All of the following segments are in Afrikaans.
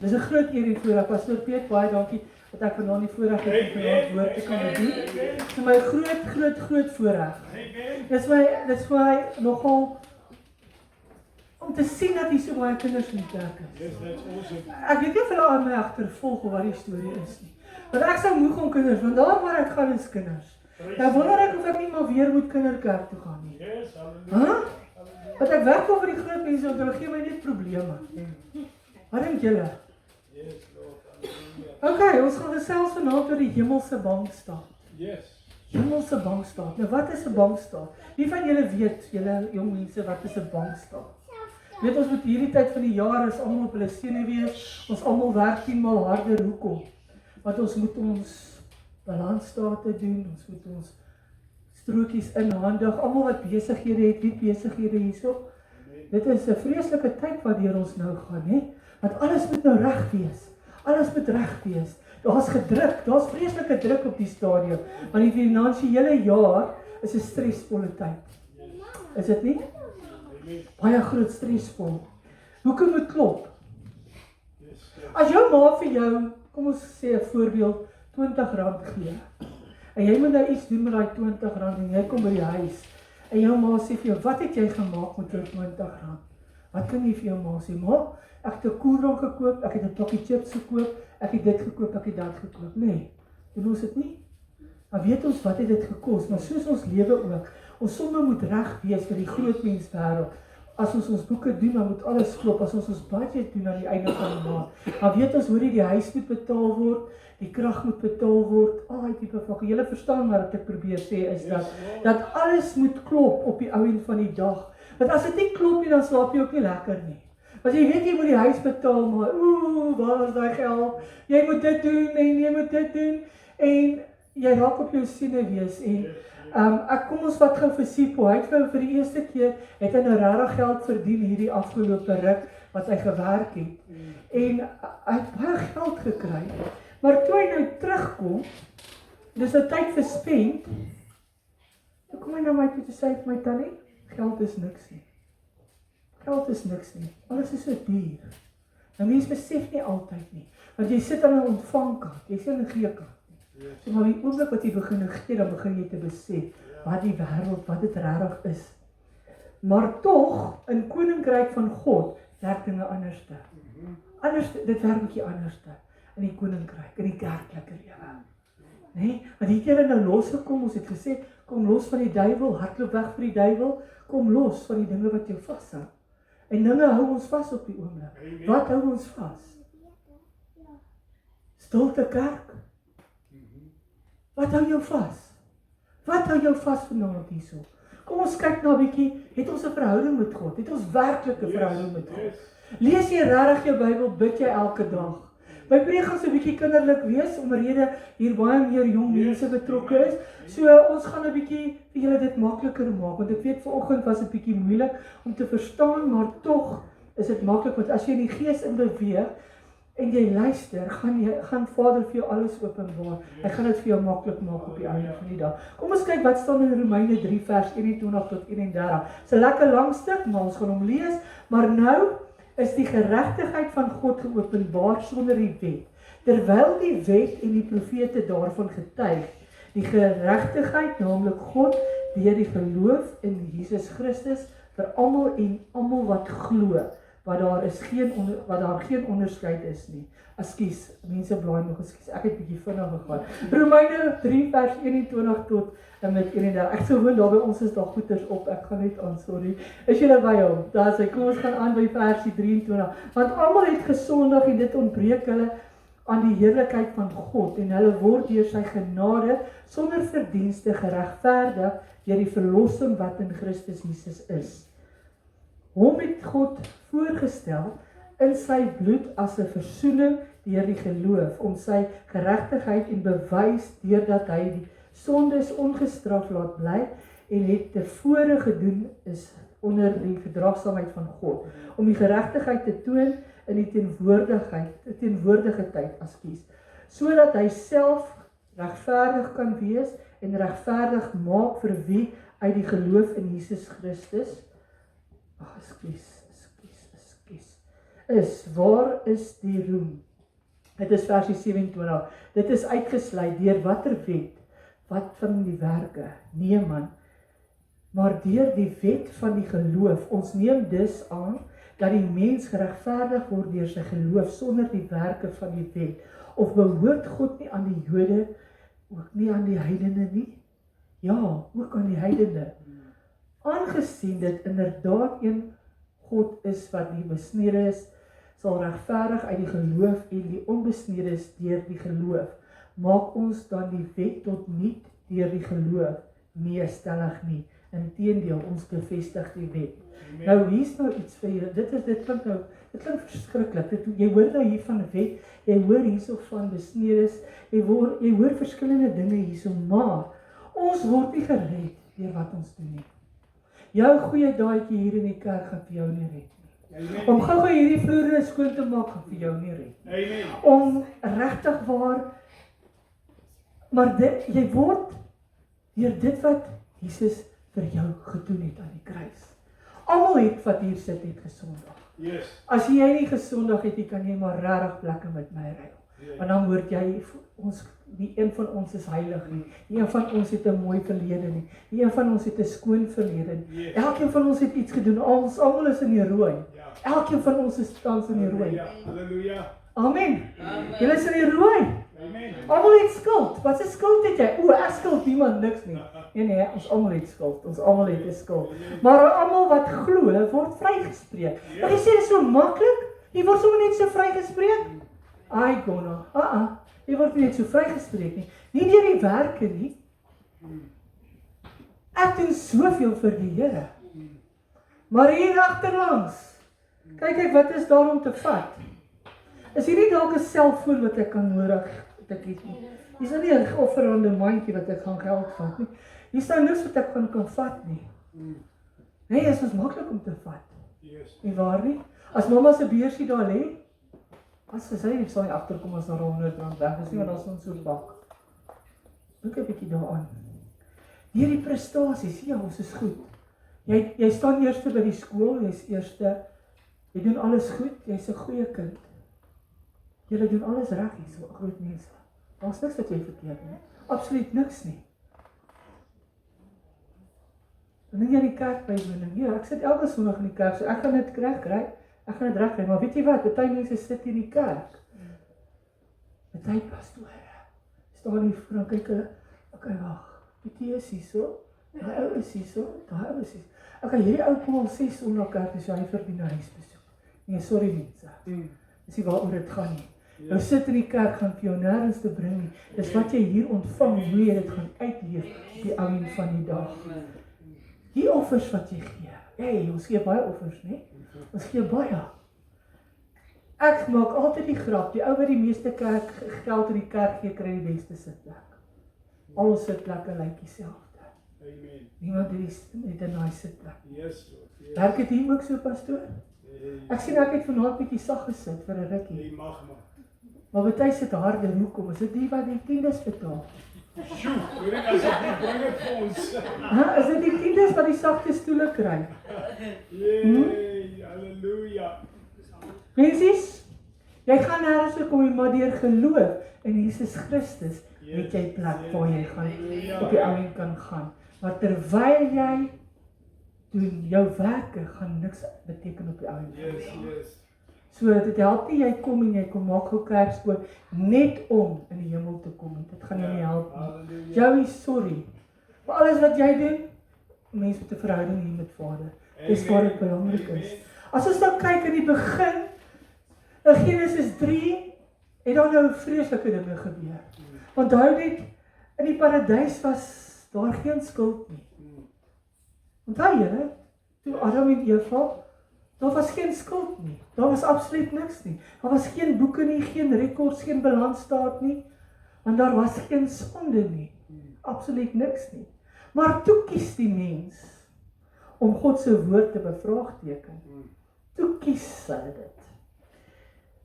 Dis 'n groot eer en voorreg. Pastoor Piet, baie dankie dat ek vanaand die voorreg het om vanaand woord te kan bedien. Dit is my groot voorreg. Dit is vir my nogal om te sien dat hier so baie kinders in die kerk is. Ek weet nie of hulle aan my agtervolg of wat die storie is nie. Want ek sou moeg om kinders, want daar waar ek gaan is kinders. Nou wonder ek of ek nie maar weer moet kinderkerk toe gaan nie. Want ek werk over die groot mense, want hulle gee my net probleme. Wat dink julle? Ok, ons gaan gesels vanaand oor die hemelse bankstaat. Hemelse bankstaat. Nou wat is 'n bankstaat? Wie van julle weet, julle jong mense, wat is 'n bankstaat? Weet ons met hierdie tyd van die jaar is almal op hulle senuwee, ons almal werk 10 maal harder. Hoekom? Want ons moet ons balansstate doen, ons moet ons strokies inhandig, almal wat besighede het, wie besighede hierso. Dit is 'n vreeslike tyd waardeur ons nou gaan, hè? Want alles moet nou reg wees. Alles moet reg wees. Daar's gedruk, daar's vreeslike druk op die stadium. Want die finansiële jaar is 'n stresvolle tyd. Is dit nie? Baie groot stresvol. Hoekom moet klop? As jou ma vir jou, kom ons sê 'n voorbeeld, R20 gee. En jy moet nou iets doen met daai R20 en jy kom by die huis. En jou ma sê vir jou, wat het jy gemaak met jou R20? Wat kan jy vir jou ma sê? Ma, ek het 'n koeldrank gekoop, ek het 'n pakkie chips gekoop, ek het dit gekoop, ek het dat gekoop. Nee, doen ons dit nie? Maar weet ons wat het dit gekos? Maar soos ons lewe ook, ons somme moet reg wees vir die groot mens wêreld. As ons boeke doen, dan moet alles klop. As ons budget doen aan die einde van die maand. Maar weet ons hoe die huis moet betaal word, die krag moet betaal word, al die tipe van. Julle verstaan maar wat ek probeer sê is dat alles moet klop op die ou end van die dag. Want as dit nie klop nie, dan slaap jy ook nie lekker nie. Want jy weet jy moet die huis betaal, maar waar is daai geld? Jy moet dit doen en jy moet dit doen en jy raak op jou senuwees en kom ons vat gou vir Sipho. Hy het vir die eerste keer het hy nou regtig geld verdien hierdie afgelope ruk wat hy gewerk het. En hy het baie geld gekry. Maar toe hy nou terugkom, dis 'n tyd verspend. Toe kom hy na my toe te sê vir my tannie, geld is niks nie. Geld is niks nie. Alles is so duur. Nou mense besef nie altyd nie. Want jy sit aan 'n ontvangkant, jy sit aan 'n geekant. So maar die oomblik wat jy begin gee, dan begin jy te besef wat die wêreld, wat dit regtig is. Maar tog, in koninkryk van God, werk dinge anderste. Dit werk 'n bietjie anderste in die koninkryk, in die kerklike lewe. Nee, want hier het julle nou losgekom, ons het gesê, kom los van die duiwel, hardloop weg vir die duiwel, kom los van die dinge wat jou vashou. En dinge hou ons vas op die oomblik. Wat hou ons vas? Stilte kerk. Wat hou jou vas? Wat hou jou vas vanaand hierso? Kom ons kyk na 'n bietjie, het ons 'n verhouding met God? Het ons werklik 'n verhouding met God? Lees jy regtig jou Bybel, bid jy elke dag? My preek gaan so 'n bietjie kinderlik wees, omrede hier baie meer jong mense betrokke is. So ons gaan 'n bietjie vir julle dit makliker maak, want ek weet vanoggend was 'n bietjie moeilik om te verstaan, maar tog is dit maklik, want as jy in die gees in beweeg, en jy luister, gaan Vader vir jou alles openbaar. Hy gaan dit vir jou maklik maak op die einde van die dag. Kom ons kyk wat staan in Romeine 3 vers 21 tot 31. Dis 'n lekker lang stuk, maar ons gaan hom lees. Maar nou is die geregtigheid van God geopenbaar sonder die wet. Terwyl die wet en die profete daarvan getuig, die geregtigheid, naamlik God, deur die geloof in Jesus Christus vir almal en almal wat glo. Wat daar geen onderskeid is nie. Ekskuus, mense blaai nog, ekskuus, ek het bietjie vinnig gegaan. Romeine 3 vers 21 tot en met 31. Ek sou gewoon daar by ons is daar goeters op, ek gaan net aan, sorry. Is julle by hom? Daar sê, kom ons gaan aan by versie 23. Want almal het gesondig en dit ontbreek hulle aan die heerlikheid van God en hulle word deur sy genade sonder verdienste geregverdig deur die verlossing wat in Christus Jesus is. Hom het God voorgestel in sy bloed as 'n versoening deur die geloof om sy geregtigheid en bewys deurdat hy die sondes ongestraf laat bly en het tevore gedoen is onder die verdraagsaamheid van God om die geregtigheid te toon in die teenwoordige tyd, sodat hy self regverdig kan wees en regverdig maak vir wie uit die geloof in Jesus Christus is, waar is die roem? Dit is versie 27. Dit is uitgesluit deur watter wet? Wat van die werke? Nee man, maar deur die wet van die geloof. Ons neem dus aan dat die mens geregverdig word deur sy geloof sonder die werke van die wet. Of behoort God nie aan die Jode, ook nie aan die heidene nie? Ja, ook aan die heidene. Aangesien dit inderdaad een God is wat die besnede is, sal regverdig uit die geloof en die onbesnede is deur die geloof. Maak ons dan die wet tot niet deur die geloof? Nee, stellig nie. Inteendeel, ons bevestig die wet. Nou, hier's nou iets vir jou. Dit klink verskriklik. Jy hoor nou hier van wet, jy hoor hierso van besnedes, jy hoor verskillende dinge hierso, maar ons word nie gered deur wat ons doen nie. Jou goeie daadjie hier in die kerk gaan vir jou nie red nie. Om gou hierdie vloere skoon te maak gaan vir jou nie red nie. Om regtig waar, maar jy word deur dit wat Jesus vir jou gedoen het aan die kruis. Almal het wat hier sit het gesondig. As jy nie gesondig het, kan jy maar regtig plekke met my ruil. Want dan word jy nie een van ons is heilig nie. Nie een van ons het 'n mooi verlede nie. Nie een van ons het 'n skoon verlede nie. Elkeen van ons het iets gedoen. Ons almal is in die rooi. Elkeen van ons is tans in die rooi. Halleluja. Amen. Julle is in die rooi. Almal het skuld. Wat 'n skuld het jy? Ek skuld niemand niks nie. Nee, ons almal het skuld. Ons almal het 'n skuld. Maar almal wat glo, word vrygespreek. Maar jy sê dit is so maklik. Jy word sommer net so vrygespreek. Ai gonna. Jy word net so vrygespreek nie. Nie deur die werke nie. Ek doen soveel vir die Here. Maar hier agterlangs, kyk wat is daar om te vat? Is hier nie dalk 'n selfoon wat ek kan nodig het nie? Hier is nie 'n offerande mandjie wat ek gaan geld vat nie. Hier staan niks wat ek kan vat nie. Nee, dit is maklik om te vat. Nie waar nie? As mamma se beursie daar lê, as sy nie sal nie agterkom as daar R100 weg is nie, want ons moet so bak. Dink 'n bietjie daaraan. Deur die prestasies, ja, ons is goed. Jy staan eerste by die skool, jy's eerste. Jy doen alles goed, jy's 'n goeie kind. Julle doen alles reg hier, so groot mense. Daar's niks wat jy verkeerd nie. Absoluut niks nie. Dan jy in die kerk bywoning. Ja, ek sit elke Sondag in die kerk, so ek gaan dit regkry. Ek gaan dit regkry, maar weet jy wat? Party mense sit in die kerk. Party pastore staan hier voor en kyk, okay, wag. Die is hier so. Daai ou is hier so. Daai ou is hier. Okay, hierdie ou kom al 6 Sondag kerk, so hy verdien 'n huisbesoek. Nee, sorry mense. Dis nie waaroor dit gaan nie. Nou sit in die kerk gaan vir jou nêrens te bring nie. Dis wat jy hier ontvang, hoe jy dit gaan uitleef op die einde van die dag. Die offers wat jy gee. Ons gee baie offers, né? Ons gee baie. Ek maak altyd die grap, die ou wat die meeste geld in die kerk gee, kry die beste sitplek. Al ons sitplekke lyk dieselfde. Amen. Niemand het 'n nice sitplek. Yes, Lord. Werk dit hier ook so, pastoor? Ek sien ek het vanaand bietjie sag gesit vir 'n rukkie. Jy mag maar. Maar baie sit harde, hoekom? Is dit die wat die tiendes betaal? Sjoe, hoor ek as ek bring dit vir ons. Is dit die tiendes wat die sagte stoele kry? Halleluja. Mensies, jy gaan nêrens toe kom maar deur geloof in Jesus Christus het jy plek waar jy gaan op die einde kan gaan. Maar terwyl jy doen jou werke gaan niks beteken op die einde. Yes. So dit help nie jy kom maak gou kerk skoon net om in die hemel te kom. Dit gaan jou nie help nie. Joey, sorry. Maar alles wat jy doen, mense met 'n verhouding hier met Vader. Dis waar dit belangrik is. As ons nou kyk in die begin, in Genesis 3, het daar nou vreeslike dinge gebeur. Onthou net, in die paradys was daar geen skuld nie. Onthou julle, toe Adam en Eva, daar was geen skuld nie. Daar was absoluut niks nie. Daar was geen boeke nie, geen rekords, geen balansstaat nie. Want daar was geen sonde nie. Absoluut niks nie. Maar toe kies die mens om God se woord te bevraagteken. Toe kies hulle dit.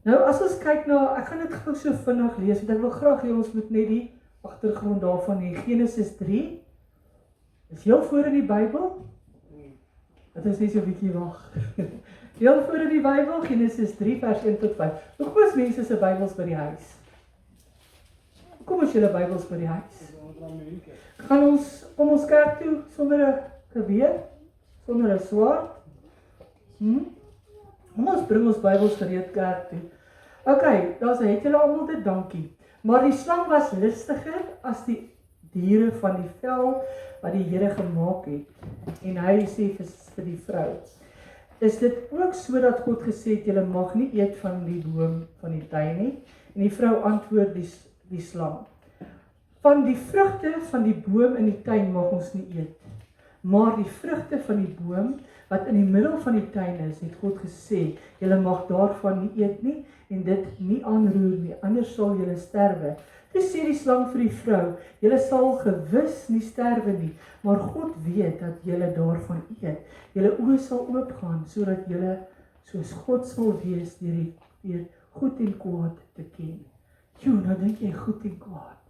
Nou as ons kyk na, ek gaan dit gou so vinnig lees, want ek wil graag hê ons moet net die agtergrond daarvan hê. Genesis 3. Is heel voor in die Bybel. Dit is net so 'n bietjie wag. Heel voor in die Bybel, Genesis 3 vers 1 tot 5. Hoekom is mense se Bybels by die huis? Hoekom is julle Bybels by die huis? Kom ons kerk toe sonder 'n geweer, sonder 'n swaard? Ons bring ons Bybels gereed kerk toe. Okay, het julle almal dit, dankie. Maar die slang was listiger as die diere van die vel wat die Here gemaak het. En hy sê vir die vrou, is dit ook so dat God gesê het, julle mag nie eet van die boom van die tuin nie? En die vrou antwoord die slang, van die vrugte van die boom in die tuin mag ons nie eet. Maar die vrugte van die boom wat in die middel van die tuin is, het God gesê, julle mag daarvan nie eet nie, en dit nie aanroer nie, anders sal julle sterwe. Toe sê die slang vir die vrou, julle sal gewis nie sterwe nie, maar God weet dat julle daarvan eet. Julle oë sal oopgaan, sodat julle soos God sal wees deur goed en kwaad te ken. Nou dink jy goed en kwaad.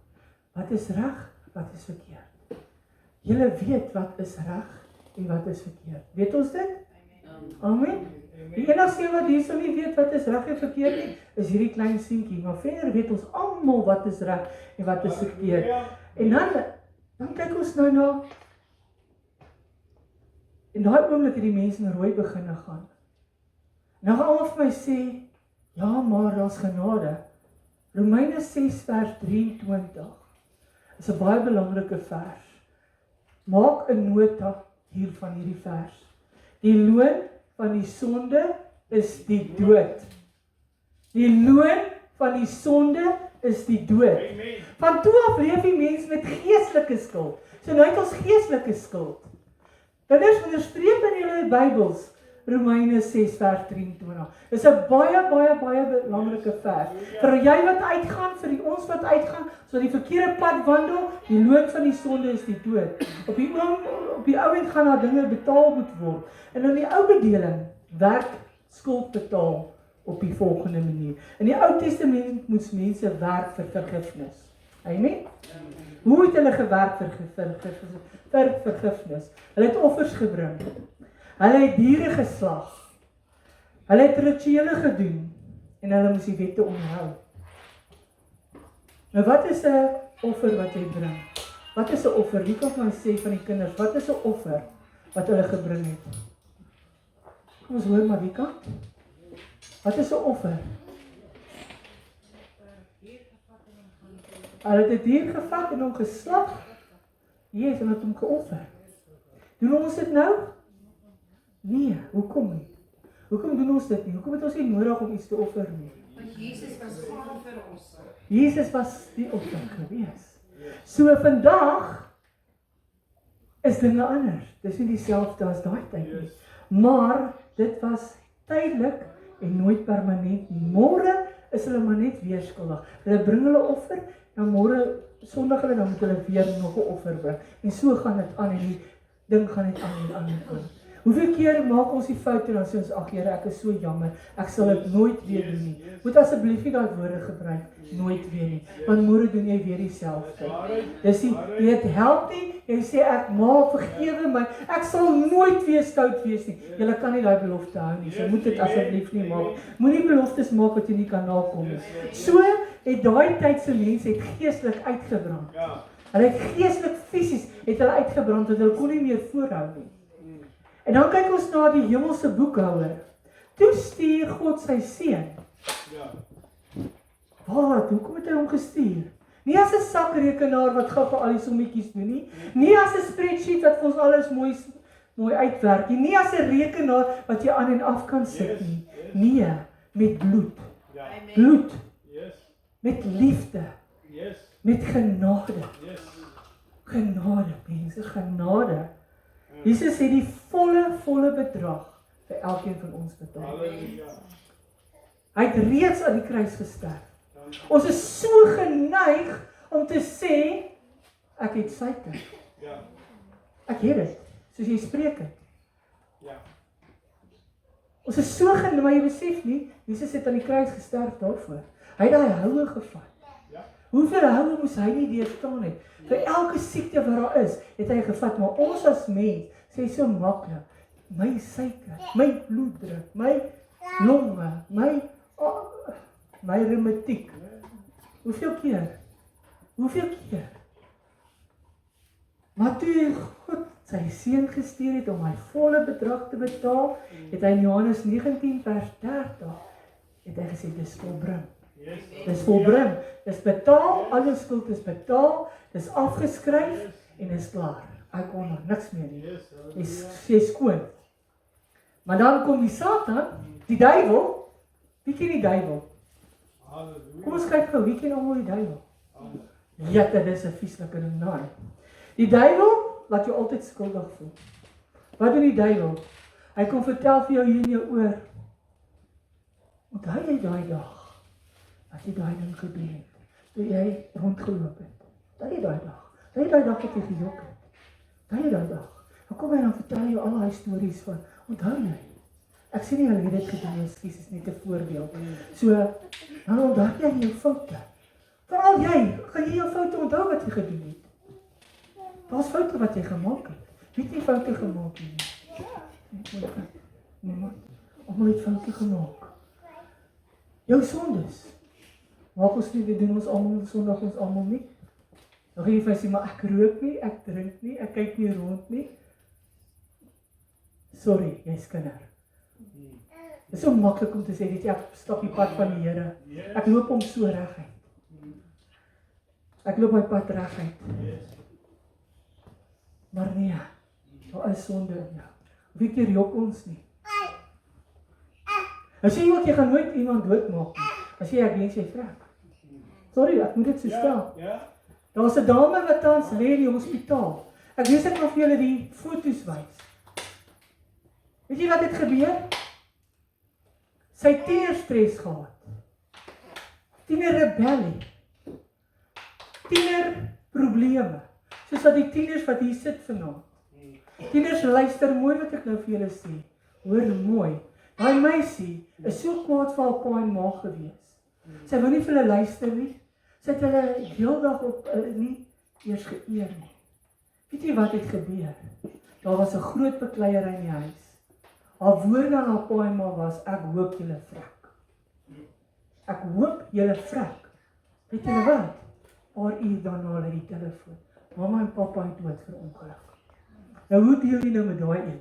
Wat is reg, wat is verkeerd? Julle weet wat is reg en wat is verkeerd. Weet ons dit? Amen. Die enigste wat hierso nie weet wat is reg en verkeerd nie, is hierdie klein seentjie, maar verder weet ons almal wat is reg en wat is verkeerd. En dan kyk ons nou na, en daai oomblik het die mense in rooi begin gaan. Nou gaan almal vir my sê, ja, maar daar's genade. Romeine 6 vers 23 is 'n baie belangrike vers. Maak 'n nota hier van hierdie vers. Die loon van die sonde is die dood. Die loon van die sonde is die dood. Van toe af leef die mens met geestelike skuld. So nou het ons geestelike skuld. Kinders, onderstreep in julle Bybels Romeine 6 vers 23. Dis 'n baie belangrike vers. Vir jy wat uitgaan, vir ons wat uitgaan, so die verkeerde pad wandel, die loon van die sonde is die dood. Op die ou end gaan daar dinge betaal moet word. En in die ou bedeling werk skuld betaal op die volgende manier. In die Ou Testament moes mense werk vir vergifnis. Amen. Hoe het hulle gewerk vir vergifnis? Hulle het offers gebring. Hulle het diere geslag. Hulle het rituele gedoen en hulle moes die wette onderhou. Nou wat is 'n offer wat jy bring? Wat is 'n offer? Wie kan my sê van die kinders, wat is 'n offer wat hulle gebring het? Kom ons hoor maar, wie kan? Wat is 'n offer? Hulle het 'n dier gevat en hom geslag. Jesus, en het hom geoffer. Doen ons dit nou? Nee, hoekom nie? Hoekom doen ons dit nie? Hoekom het ons nie nodig om iets te offer nie? Want Jesus was gaar vir ons. Jesus was die offer gewees. So vandag is dinge anders. Dis nie dieselfde as daai tyd nie. Maar dit was tydelik en nooit permanent nie. Môre is hulle maar net weer skuldig. Hulle bring hulle offer, dan môre Sondag hulle dan moet hulle weer nog 'n offer bring. En so gaan dit aan en die ding gaan net aan. Hoeveel keer maak ons die fout en dan sê ons, ag Here, ek is so jammer, ek sal dit nooit weer doen nie. Moet asseblief nie daai woorde gebruik, nooit weer nie. Want môre doen jy weer dieselfde. Dis nie, dit help nie, jy sê ek vergewe my, ek sal nooit weer stout wees nie. Jy kan nie daai belofte hou nie, so moet dit asseblief nie maak. Moenie beloftes maak wat jy nie kan nakom nie. So het daai tyd se mense het geestelik uitgebrand. Hulle het geestelik fisies het hulle uitgebrand, want hulle kon nie meer voorhou nie. En dan kyk ons na die hemelse boekhouer. Toe stuur God sy seun. Wat? Hoekom het hy hom gestuur? Nie as 'n sakrekenaar wat gou vir al die sommetjies doen nie. Nie as 'n spreadsheet wat vir ons alles mooi uitwerk nie. Nie as 'n rekenaar wat jy aan en af kan sit nie. Nee, met bloed. Bloed. Met liefde. Met genade. Genade, mense, genade. Jesus het die volle bedrag vir elkeen van ons betaal. Hy het reeds aan die kruis gesterf. Ons is so geneig om te sê, ek het suiker. Ek het dit, soos jy spreek het. Ons is so geneig, maar jy besef nie, Jesus het aan die kruis gesterf daarvoor. Hy het daai houe gevat. Hoeveel houe moes hy nie deurstaan het? Vir elke siekte wat daar is, het hy gevat, maar ons as mens, sê so maklik, my suiker, my bloeddruk, my longe, my reumatiek. Hoeveel keer? Hoeveel keer? Maar toe God sy seun gestuur het om my volle bedrag te betaal, het hy in Johannes 19 vers 30, het hy gesê, dis volbring. Dis volbring, dis betaal, al jou skuld is betaal, dis afgeskryf en is klaar. Ek kon nog niks meer nie. Jy skoon. Maar dan kom die Satan, die duiwel. Wie ken die duiwel? Kom ons kyk gou, wie ken almal die duiwel? Ja, dit is 'n vieslike ding daai. Die duiwel laat jou altyd skuldig voel. Wat doen die duiwel? Hy kom vertel vir jou hier in jou oor. Onthou jy daai dag, wat jy daai ding gedoen het, toe jy rondgeloop het. Onthou jy daai dag? Onthou jy daai dag wat jy gejok het? Onthou jy daai dag? Dan kom hy dan vertel jou al die stories van, onthou jy? Ek sê nie hulle het dit gedoen, ekskuus, is net 'n voorbeeld. So, dan onthou jy jou foute. Veral jy, gaan jy jou foute onthou wat jy gedoen het? Daar's foute wat jy gemaak het. Wie het nie foute gemaak nie? Nee, almal het foute gemaak. Jou sondes. Maak ons nie, dit doen ons almal, sondig ons almal nie. Dan gaan jy vir sê, maar ek rook nie, ek drink nie, ek kyk nie rond nie. Sorry, jy's kinder. Dit is so maklik om te sê, weet jy, ek stap die pad van die Here. Ek loop hom so reguit. Ek loop my pad reguit. Maar nee, daar is sonde in jou. Wie keer jok ons nie. As jy ook, jy gaan nooit iemand doodmaak nie. As jy, ek wens jy vrek. Sorry, ek moet dit so stel. Daar is 'n dame wat tans lê in die hospitaal. Ek lees ek nog vir julle die foto's wys. Weet jy wat het gebeur? Sy het tienerstres gehad. Tienerrebellie. Tienerprobleme. Soos wat die tieners wat hier sit vanaand. Tieners, luister mooi wat ek nou vir julle sê. Hoor mooi. Daai meisie is so kwaad vir haar pa en ma gewees. Sy wou nie vir hulle luister nie. Sy het hulle heeldag op nie eers geëer nie. Weet jy wat het gebeur? Daar was 'n groot bekleierery in die huis. Haar woorde aan haar pa en ma was, ek hoop julle vrek. Ek hoop julle vrek. Weet julle wat? Paar uur daarna hulle die telefoon. Mamma en pappa het dood vir ongeluk. Nou hoe deel jy nou met daai een?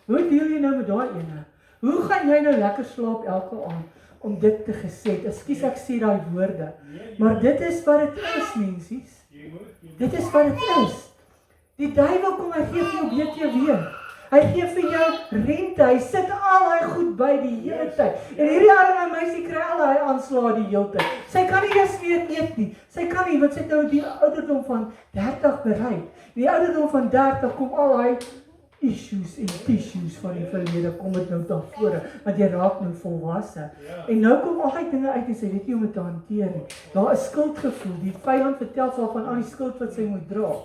Hoe deel jy nou met daai een? Hoe gaan jy nou lekker slaap elke aand om dit te gesê? Ekskuus ek sê daai woorde. Maar dit is wat dit is, mensies. Dit is wat dit is. Die duiwel kom, hy gee vir jou BTW. Hy gee vir jou rente, hy sit al hy goed by die hele tyd. En hierdie arme meisie kry al hy aanslae die hele tyd. Sy kan nie eens meer eet nie. Sy kan nie, want sy het nou die ouderdom van 30 bereik. Die ouderdom van 30 kom al hy issues en tissues van die verlede, kom dit nou daar vore, want jy raak nou volwasse. En nou kom al die dinge uit en sy weet nie hoe om dit te hanteer nie. Daar is skuldgevoel, die vyand vertel sy van al die skuld wat sy moet dra.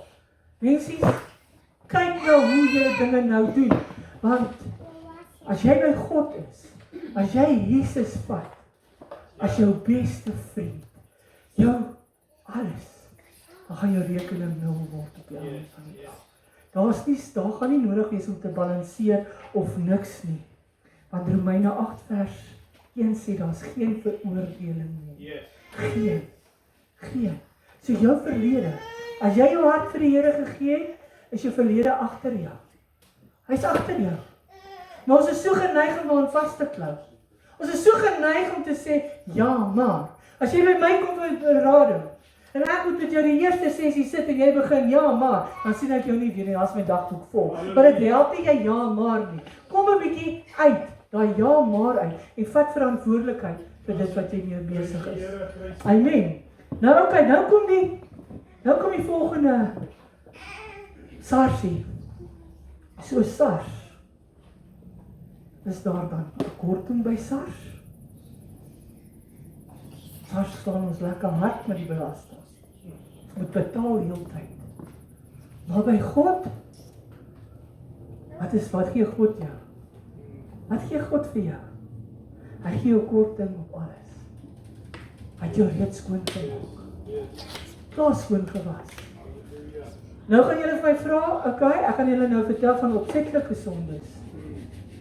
Mensies, kyk nou hoe jy dinge nou doen, want as jy by God is, as jy Jesus vat, as jou beste vriend, jou alles, dan gaan jou rekening nul word op die einde van die dag. Daar gaan nie nodig wees om te balanseer of niks nie, want Romeine 8 vers 1 sê, daar is geen veroordeling nie. Geen. So jou verlede, as jy jou hart vir die Here gegee het, is jou verlede agter jou. Hy's agter jou. Maar ons is so geneig om aan vas te klou. Ons is so geneig om te sê, ja, maar, as jy by my kom met berading, en ek moet met jou die eerste sessie sit en jy begin, ja, maar, dan sien ek jou nie weer nie, dan is my dagboek vol. Maar dit help nie jy ja, maar nie. Kom 'n bietjie uit, daai ja, maar uit, en vat verantwoordelikheid vir dit wat jy mee besig is. Amen. Nou oké, nou kom die volgende SARSie. So SARS. Is daar dan korting by SARS? SARS staan ons lekker hard met die belasting. Ons moet betaal die hele tyd. Maar by God, wat gee God jou? Wat gee God vir jou? Hy gee jou korting op alles. Hy het jou reeds skoon gemaak. Klaar skoon gewas. Nou gaan julle vir my vra, okay, ek gaan julle nou vertel van opsetlike sondes.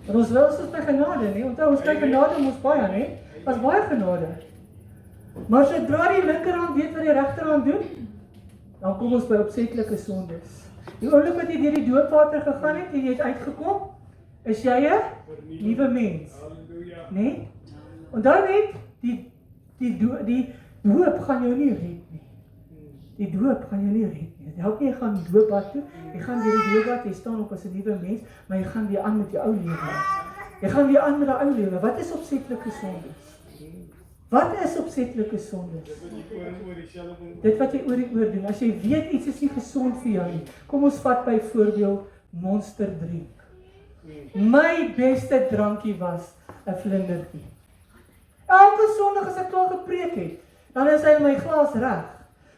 Maar ons wil ons by genade, nie? Onthou, ons by genade ons baie, nie? Was baie genade. Maar sodra die linkerhand weet wat die regterhand doen, dan kom ons by opsetlike sondes. Die oomblik wat jy deur die doopwater gegaan het en jy het uitgekom, is jy 'n nuwe mens. Halleluja. Nee? Onthou net, die doop gaan jou nie red nie. Die doop gaan jou nie red nie. Dit help nie, jy gaan doopbad toe, jy gaan deur die doopbad, jy staan op as 'n nuwe mens, maar jy gaan weer aan met jou ou lewe. Jy gaan weer aan met die ou lewe. Wat is opsetlike sondes? Wat is opsetlike sondes? Dit wat jy oor die oor doen. As jy weet iets is nie gesond vir jou nie. Kom ons vat byvoorbeeld Monster drink. My beste drankie was 'n vlindertjie. Elke Sondag as ek klaar gepreek het, dan is hy in my glas reg.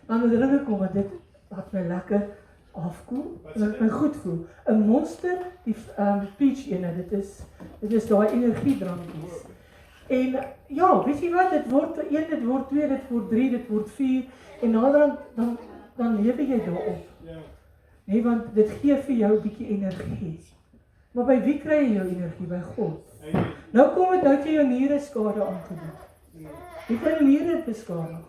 Dan drink ek hom, dit laat my lekker afkoel, laat my goed voel. 'n Monster, die peach ene, dit is daai energiedrankies. En ja, weet jy wat, dit word 1, dit word 2, dit word 3, dit word 4, en dan lewe jy daarop. Nee, want dit gee vir jou 'n bietjie energie. Maar by wie kry jy jou energie? By God. Nou kom dit dat jy jou niere skade aangedoen. Wie kan jou niere beskadig?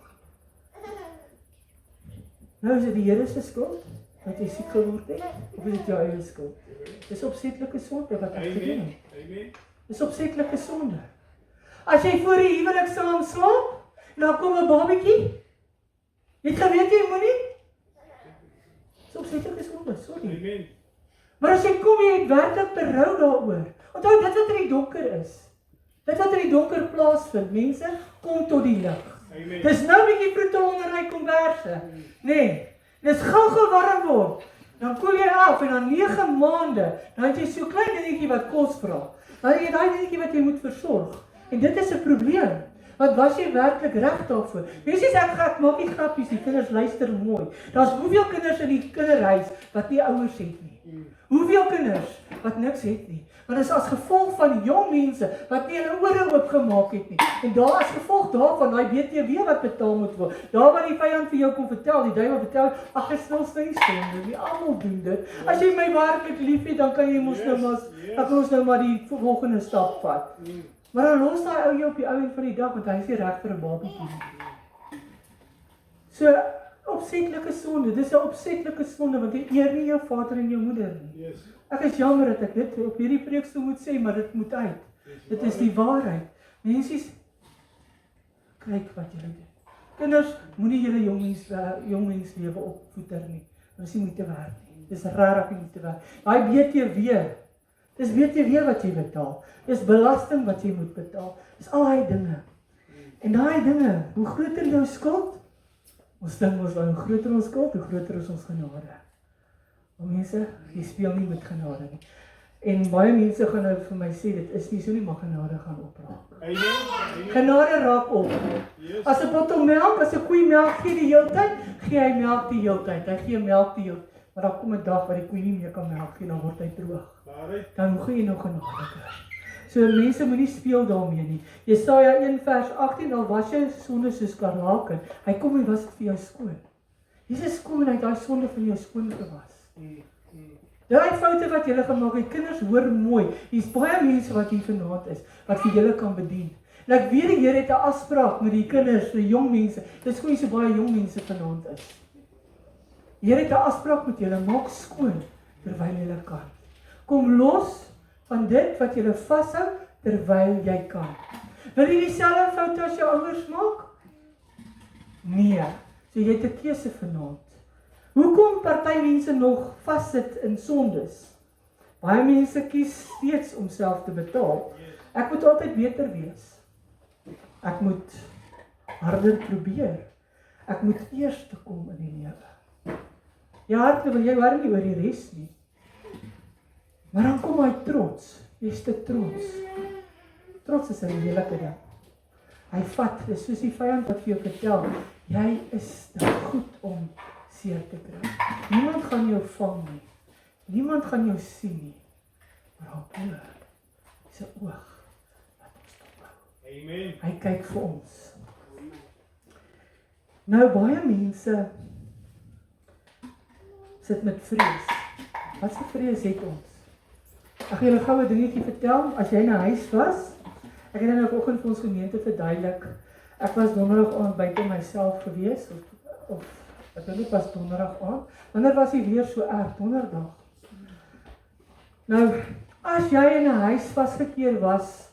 Nou is dit die Here se skuld dat jy siek geword het, of is dit jou eie skuld? Dis opsetlike sonde wat ek gedoen het. Dis opsetlike sonde. As jy voor die huwelik saam slaap, dan kom 'n babatjie. Jy het geweet jy moenie. Dis opsetlike sonde, sorry. Maar as jy kom, jy het werklik berou daaroor. Onthou dit wat in die donker is. Dit wat in die donker plaasvind, mense, kom tot die lig. Dis nou 'n bietjie brutaal onder hy komberse. Nee, dis gou warm word. Dan koel jy af en dan 9 maande, dan het jy so klein dingetjie wat kos vra. Dan het jy daai dingetjie wat jy moet versorg. En dit is 'n probleem. Want was jy werklik reg daarvoor? Mense sê ek maak nie grappies, die kinders luister mooi. Daar's hoeveel kinders in die kinderhuis wat nie ouers het nie. Hoeveel kinders wat niks het nie. Want dit is as gevolg van jong mense wat nie hulle ore oopgemaak het nie. En daar as gevolg daarvan, daai BTW wat betaal moet word. Daar waar die vyand vir jou kom vertel, die duiwel vertel, ag ek stil staan, nie almal doen dit. As jy my werklik liefhet, dan kan jy mos nou maar die volgende stap vat. Maar dan los daai ou jou op die ou end van die dag, want hy is nie reg vir 'n babatjie. So, opsetlike sonde, dis 'n opsetlike sonde, want jy eer nie jou vader en jou moeder nie. Ek is jammer dat ek dit op hierdie preek so moet sê, maar dit moet uit. Dit is die waarheid. Mensies, kyk wat julle doen. Kinders, moenie julle jongmens lewe opvoeder nie. Dit is nie moeite werd nie. Dis regtig nie moeite werd. Daai BTW, dis BTW wat jy betaal. Dis belasting wat jy moet betaal. Dis al daai dinge. En daai dinge, hoe groter jou skuld, ons dink ons hoe groter ons skuld, hoe groter is ons genade. Maar mense, jy speel nie met genade nie. En baie mense gaan nou vir my sê, dit is nie so nie, maar genade gaan opraak. Genade raak op. As 'n bottel melk, as 'n koei melk gee die hele tyd, gee hy melk die hele tyd. Hy gee melk die hele tyd. Maar dan kom 'n dag waar die koei nie meer kan melk gee, dan word hy droog. Dan hoe gaan jy nog genade kry? So mense moenie speel daarmee nie. Jesaja 1 vers 18, al was jou sonde soos skarlaken, hy kom en was dit vir jou skoon. Jesus kom en hy het daai sonde van jou skoon gewas. Daai foute wat julle gemaak het, kinders hoor mooi. Hier's baie mense wat hier vanaand is, wat vir julle kan bedien. En ek weet die Here het 'n afspraak met die kinders, die jong mense. Dis hoe so baie jong mense vanaand is. Die Here het 'n afspraak met julle, maak skoon terwyl jy kan. Kom los van dit wat jy vashou terwyl jy kan. Wil jy dieselfde foute as jou ouers maak? Nee. So jy het 'n keuse vanaand. Hoekom party mense nog vassit in sondes? Baie mense kies steeds om self te betaal. Ek moet altyd beter wees. Ek moet harder probeer. Ek moet eers te kom in die lewe. Jou hart wil jy hoor nie oor die res nie. Maar dan kom hy trots. Jy's te trots. Trots is 'n lelike ding. Hy vat, dis soos die vyand wat vir jou vertel, jy is te goed om seer te kry. Niemand gaan jou vang nie. Niemand gaan jou sien nie. Maar op hulle is 'n oog wat ons dophou. Amen. Hy kyk vir ons. Nou baie mense sit met vrees. Wat se vrees het ons? Ek gaan julle gou 'n dingetjie vertel, as jy in 'n huis was, ek het nou vanoggend vir ons gemeente verduidelik, ek was donderdag aand buite myself gewees, of ek dink dit was donderdag aand, wanneer was die weer so erg, donderdag? Nou, as jy in 'n huis vasgekeer was,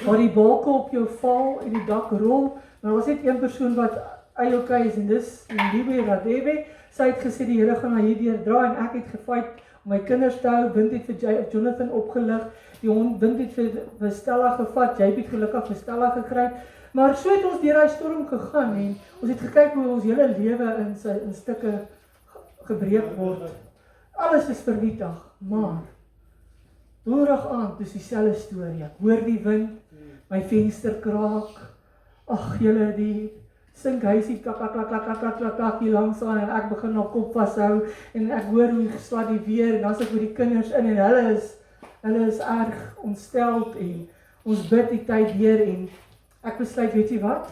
waar die balke op jou val en die dak rol, maar was net een persoon wat okay is, en dis Liebe Radebe, sy het gesê die Here gaan na hierdeur dra, en ek het gefight om my kinders te hou, Wind het vir Jonathan opgelig, die hond Wind het vir Stella gevat, jy het gelukkig vir Stella gekry, maar so het ons deur daai storm gegaan, en ons het gekyk hoe ons hele lewe in stukke gebreek word, alles is vernietig, maar donderdag aand, dis dieselfde storie, ek hoor die wind, my venster kraak, ag julle die sinkhuisie klak hier langs aan, en ek begin na kop vashou, en ek hoor hoe swaat die weer, en dan sit met die kinders in, en hulle is erg ontsteld, en ons bid die tyd deur, en ek besluit, weet jy wat?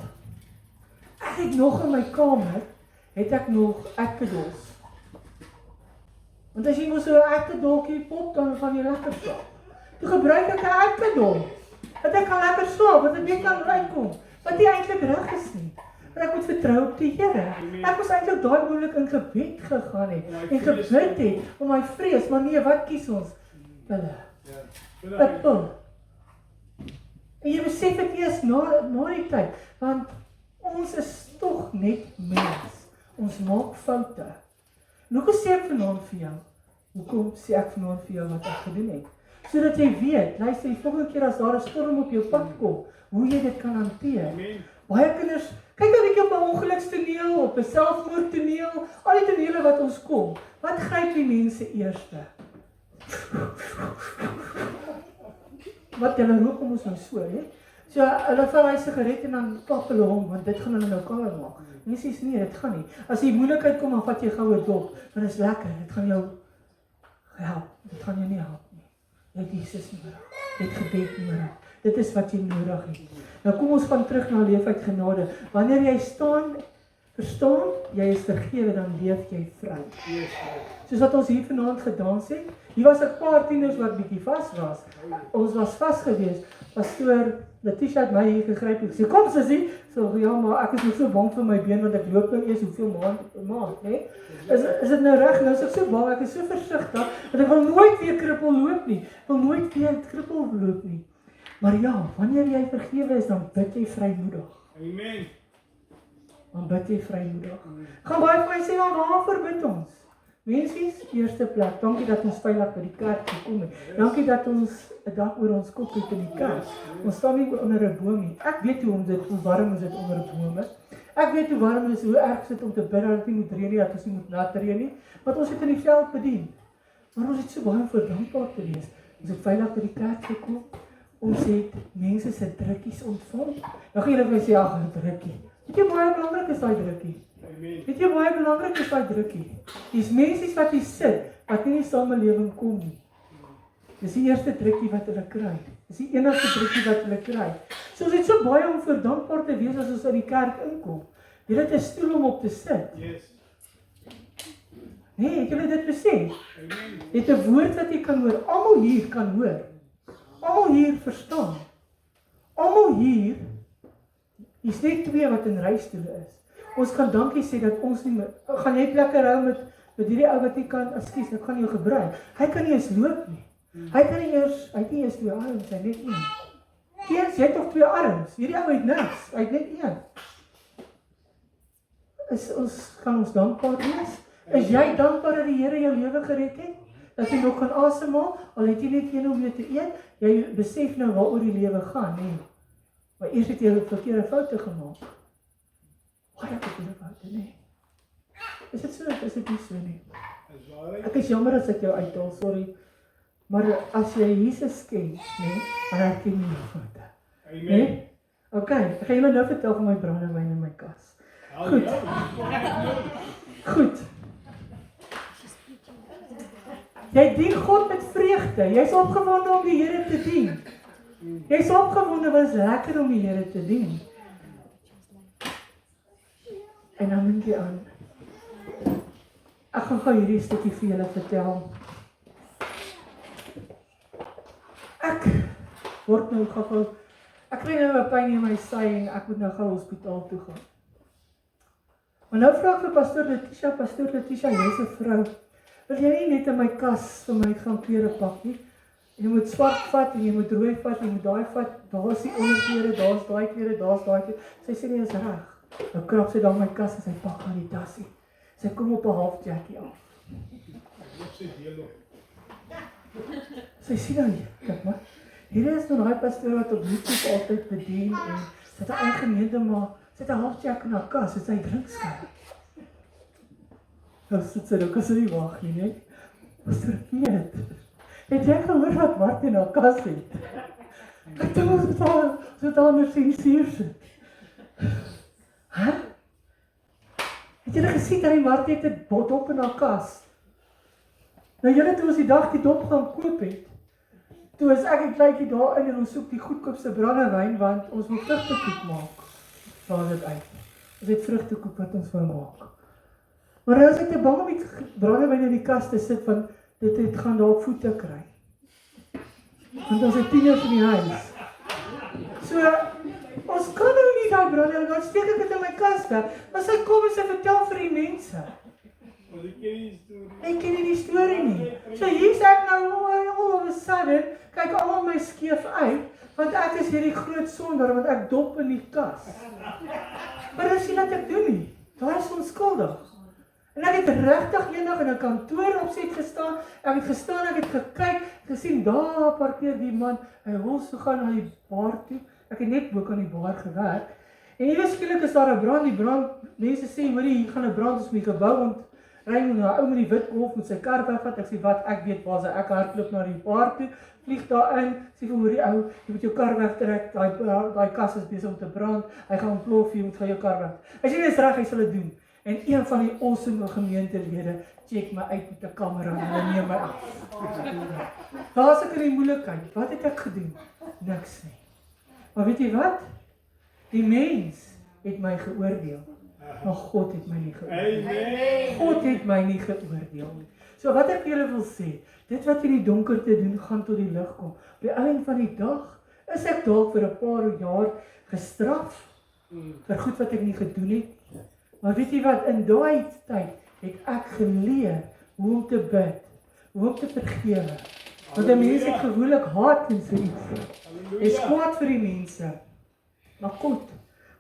Ek het nog in my kamer, het ek nog ekkedols. Want as jy mos so 'n ekkedolkie pop, dan gaan jy lekker slaap. Toe gebruik ek 'n ekkedol, dat ek kan lekker slaap, dat ek nie kan uitkom, wat nie eintlik reg is nie. Maar ek moet vertrou op die Here. Ek was eintlik daai oomblik in gebed gegaan het, en gebid het, om my vrees, maar nee, wat kies ons? Pille. Pil. En jy besef dit eers na die tyd, want ons is tog net mens. Ons maak foute. En hoekom sê ek vanaand vir jou? Hoekom sê ek vanaand vir jou wat ek gedoen het? Sodat jy weet, luister, die volgende keer as daar 'n storm op jou pad kom, hoe jy dit kan hanteer. Baie kinders, kyk nou 'n bietjie op 'n ongelukstoneel, op 'n selfmoordtoneel, al die tonele wat ons kom. Wat gryp die mense eerste? Wat hulle rook om ons nou so, hè? So, hulle val hy sigaret en dan klap hulle hom, want dit gaan hulle nou kalmer maak. Mense sê nee, dit gaan nie. As die moeilikheid kom, dan vat jy gou 'n dop, dan is lekker, dit gaan jou help, dit gaan jou nie help nie. Jy het Jesus nodig, jy het gebed nodig, dit is wat jy nodig het. Nou kom ons gaan terug na leef uit genade. Wanneer jy verstaan, jy is vergewe, dan leef jy vry. Soos wat ons hier vanaand gedans het, hier was 'n paar tieners wat bietjie vas was. Ons was vas gewees. Pastoor Letitia het my hier gegryp en sê, kom sussie, so ja, maar ek is nog so bang vir my been, want ek loop nou eers hoeveel maand, né? Is dit nou reg? Nou is ek so bang, ek is so versigtig, dat ek wil nooit weer krippel loop nie. Ek wil nooit weer krippel loop nie. Maar ja, wanneer jy vergewe is, dan bid jy vrymoedig. Amen. Dan bid jy vrymoedig. Gaan baie van my sê, maar waarvoor bid ons? Mensies, eerste plek, dankie dat ons veilig by die kerk gekom het. Dankie dat ons 'n dak oor ons kop het in die kerk. Ons staan nie onder 'n boom nie. Ek weet hoe warm is dit onder 'n boom is. Ek weet hoe warm is, hoe erg dit om te bid dat dit nie moet reën nie, dat ons nie moet nat reën nie. Want ons het in die veld bedien. Maar ons het so baie voor dankbaar te wees. Ons het veilig by die kerk gekom. Ons het mense se drukkies ontvang. Nou gaan julle vir my sê, ag, 'n drukkie. Weet jy baie belangrik is daai drukkie? Weet jy baie belangrik is daai drukkie? Dis mense wat hier sit, wat nie in die samelewing kom nie. Dis die eerste drukkie wat hulle kry. Dis die enigste drukkie wat hulle kry. So ons het so baie om vir dankbaar te wees as ons in die kerk inkom. Jy het 'n stoel om op te sit. Nee, ek wil dit besef. Jy het 'n woord wat jy kan hoor. Almal hier kan hoor. Almal hier verstaan. Almal hier is net twee wat in reistoele is. Ons kan dankie sê dat ons nie meer, gaan net lekker hou met hierdie ou wat jy kan, ekskuus, ek gaan jou gebruik. Hy kan nie eens loop nie. Hy het nie eers twee arms, hy net een. Kees, jy het toch twee arms? Hierdie ou het niks, hy het net een. Kan ons dankbaar wees? Is jy dankbaar dat die Here jou lewe gered het? Dat jy nog kan asemhaal, al het jy net een om mee te eet? Jy besef nou waaroor die lewe gaan, nee. Maar eers het jy verkeerde foute gemaak. Baie verkeerde foute, nee. Is dit so? Is dit nie so nie? Ek is jammer as ek jou uithaal, sorry. Maar as jy Jesus ken, nee, dan herken jy jou foute. Nee? Ok, ek gaan julle nou vertel van my brandewyn in my kas. Goed. Goed. Jy dien God met vreugde. Jy's opgewonde om die Here te dien. Jy's opgewonde, want dit is lekker om die Here te dien. En dan dink jy aan, ek gaan gou hierdie stukkie vir julle vertel. Ek word nou gou, ek kry nou 'n pyn in my sy en ek moet nou gou hospitaal toe gaan. Maar nou vra ek vir Pastoor Letitia, jy's 'n vrou. Wil jy nie net in my kas vir my gaan klere pak nie? Jy moet swart vat en jy moet rooi vat en jy moet daai vat. Daar is die onderklere, daar's daai klere, daar's daai klere. Sy sê nee, is reg. Nou krap sy dan my kas en sy pak aan die tassie. Sy kom op 'n half jackie af. Sy sien dan nie, kyk maar. Hier is nou daai pastoor wat op YouTube altyd bedien en sy het 'n eie gemeente maar sy het 'n half jack in haar kas, sy drink skyn. Nou sit sy nou, kan sy nie wag nie, nee. Pastoor Piet, het jy gehoor wat Martie in haar kas het? Ek dink ons het al met sy sier sit. Hè? Het jy gesien dat die Martie het 'n dop in haar kas? Nou julle toe ons die dag die dop gaan koop het, toe is ek en Kleintjie daarin en ons soek die goedkoopste brandewyn want ons moet vrugtekoek maak. Daar dit uit. Ons het vrugtekoek wat ons wil maak. Maar nou is ek te bang om die brandewyn in die kas te sit van dit gaan daar voete kry. Want ons het tieners in die huis. So, ons kan nou nie daai brandewyn, dan steek ek dit in my kas weg. Maar sy kom en sy vertel vir die mense. Ek ken nie die storie nie. So hier sê ek nou, all of a sudden, kyk almal my skeef uit, want ek is hierdie groot sonder, want ek dop in die kas. Maar dis nie wat ek doen nie. Daar is onskuldig. En ek het regtig eendag in 'n kantoor opset gestaan, ek het gestaan, ek het gekyk, gesien, daar parkeer die man, hy wil so gaan na die bar toe, ek het net bo aan die bar gewerk, en hier skielik is daar 'n brand, die brand, mense sê, hoorie, hier gaan 'n brand, ons moet die gebou ry moet na ou met die wit golf met sy kar wegvat, ek sê wat, ek weet waar sy, ek hardloop na die bar toe, vlieg daarin, sê vir hoorie ou, jy moet jou kar wegtrek, daai kas is besig om te brand, hy gaan ontplof, jy moet gaan jou kar weg. Hy sê, dis reg, hy sal dit doen. En een van die awesome gemeentelede check my uit met 'n kamera en hulle neem my af. Daar is ek in die moeilikheid. Wat het ek gedoen? Niks nie. Maar weet jy wat? Die mens het my geoordeel. Maar God het my nie geoordeel. God het my nie geoordeel. So wat ek julle wil sê, dit wat in die donkerte doen, gaan tot die lig kom. Op die einde van die dag is ek dalk vir 'n paar jaar gestraf vir goed wat ek nie gedoen het. Maar weet jy wat, in daai tyd het ek geleer hoe om te bid, hoe om te vergewe. Want die mense het gewoonlik haat en so iets. Is kwaad vir die mense. Maar goed,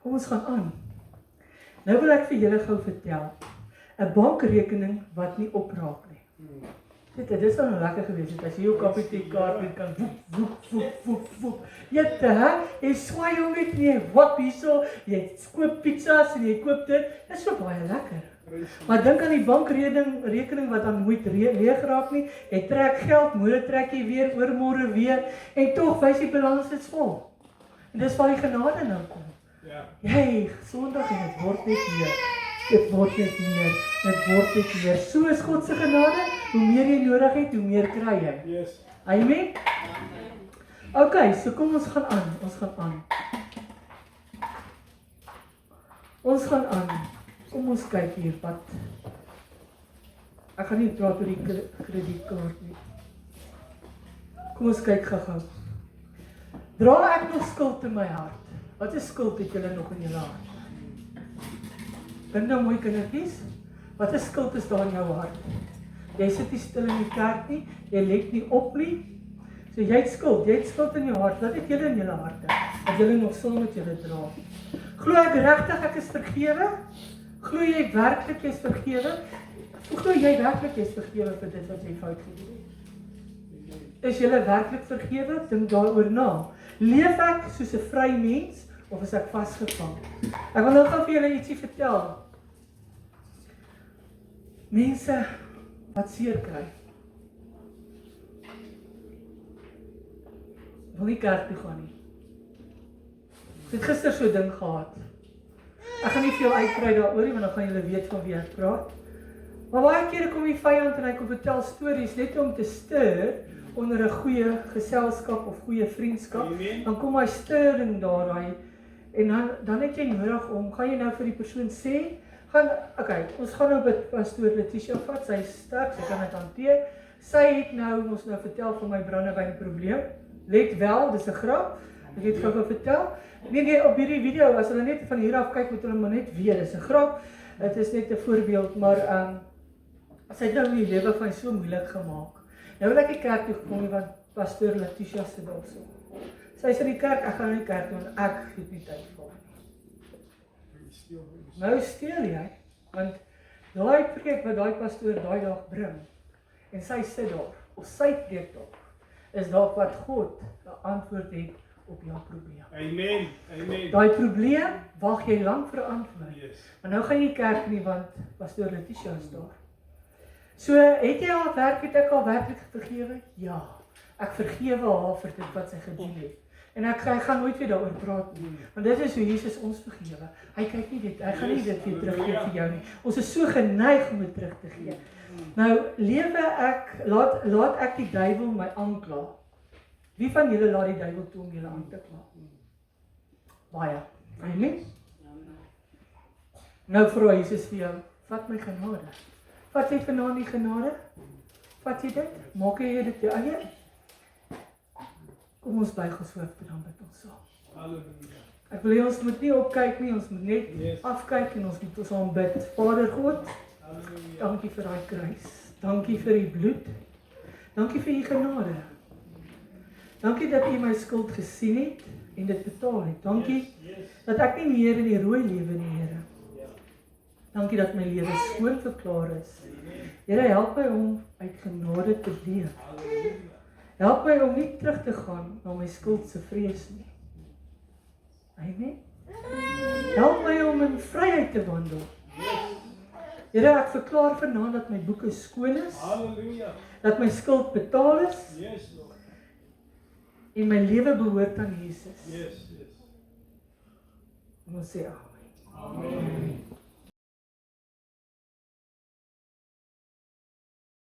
kom ons gaan aan. Nou wil ek vir julle gou vertel, 'n bankrekening wat nie opraak nie. Dit is nou lekker gewees het, as jy jou kapiteitkaart kan woep. Jy swaai hom net nie, wap hierso, jy koop pizzas en jy koop dit, dit is so baie lekker. Maar dink aan die bankrekening wat dan nooit leeg raak nie, jy trek geld, môre trek jy weer, oormôre weer, en tog wys die balans is vol. En dis waar die genade nou kom. Jy, Sondag en dit word net meer. Dit word net meer. So is God se genade, hoe meer jy nodig het, hoe meer kry jy. Yes. Amen. Okay, so kom ons gaan aan. Kom ons kyk hier wat. Ek gaan nie praat oor die kredietkaart nie. Kom ons kyk gou-gou. Dra ek nog skuld in my hart? Wat is skuld het julle nog in julle hart? Dink nou mooi kindertjies, wat is skuld is daar in jou hart? Jy sit nie stil in die kerk nie, jy let nie op nie. So jy het skuld in jou hart, wat het julle in julle harte? Dat julle nog saam met julle dra. Glo ek regtig ek is vergewe? Glo jy werklik jy is vergewe? Glo jy werklik jy is vergewe vir dit wat jy fout gedoen het? Is julle werklik vergewe? Dink daaroor na. Leef ek soos 'n vry mens? Of is ek vasgevang? Ek wil nou gou vir julle ietsie vertel. Mense wat seer kry. Wil nie kerk toe gaan nie. Ek het gister so 'n ding gehad. Ek gaan nie veel uitbrei daaroor nie, want dan gaan julle weet van wie ek praat. Maar baie kere kom die vyand en hy kom vertel stories net om te stir onder 'n goeie geselskap of goeie vriendskap. Dan kom hy stirring daar, en dan het jy nodig om, gaan jy nou vir die persoon sê, ons gaan nou by Pastoor Letitia vat, sy is sterk, sy kan dit hanteer. Sy het nou ons vertel van my brandewyn probleem. Let wel, dis 'n grap. Ek het gou vertel. Nee, op hierdie video, as hulle net van hier af kyk, moet hulle maar net weet, dis 'n grap. Dit is net 'n voorbeeld, maar sy het nou die lewe van so moeilik gemaak. Nou wil ek die kerk toe gekom, want pastoor Letitia sit daar so. Sy is in die kerk, ek gaan in die kerk, want ek het nie tyd vir nie. Nou steel jy, want daai preek wat daai pastoor daai dag bring, en sy sit daar, of sy preek daar, is daar wat God 'n antwoord het op jou probleem. Amen. Amen. Daai probleem, wag jy lank vir 'n antwoord. Yes. Maar nou gaan jy kerk nie, want pastoor Letitia is daar. So, het jy haar werk, het ek haar werklik vergewe? Ja. Ek vergewe haar vir dit wat sy gedoen het. En ek gaan nooit weer daaroor praat nie. Want dit is hoe Jesus ons vergewe. Hy kyk nie dit, hy gaan nie dit weer teruggee vir jou nie. Ons is so geneig om dit terug te gee. Nou, laat ek die duiwel my aankla. Wie van julle laat die duiwel toe om julle aan te kla? Baie. Amen. Nou vra Jesus vir jou, vat my genade. Vat jy vanaand die genade? Vat jy dit? Maak jy dit jou eie? Kom ons buig ons hoofde dan bid ons saam. Halleluja. Ek wil hê ons moet nie opkyk nie, ons moet net afkyk en ons moet ons aanbid. Vader God, Halleluja. dankie vir daai kruis. Dankie vir u bloed. Dankie vir u genade. Dankie dat u my skuld gesien het en dit betaal het. Dankie dat ek nie meer in die rooi lewe nie, Here. Dankie dat my lewe skoon verklaar is. Here, help my om uit genade te leef. Help my om nie terug te gaan na my skuld se vrees nie. Amen. Help my om in vryheid te wandel. Here, ek verklaar vanaand dat my boeke skoon is. Halleluja. Dat my skuld betaal is. Yes, Lord. En my lewe behoort aan Jesus. Yes. En ons sê amen. Amen.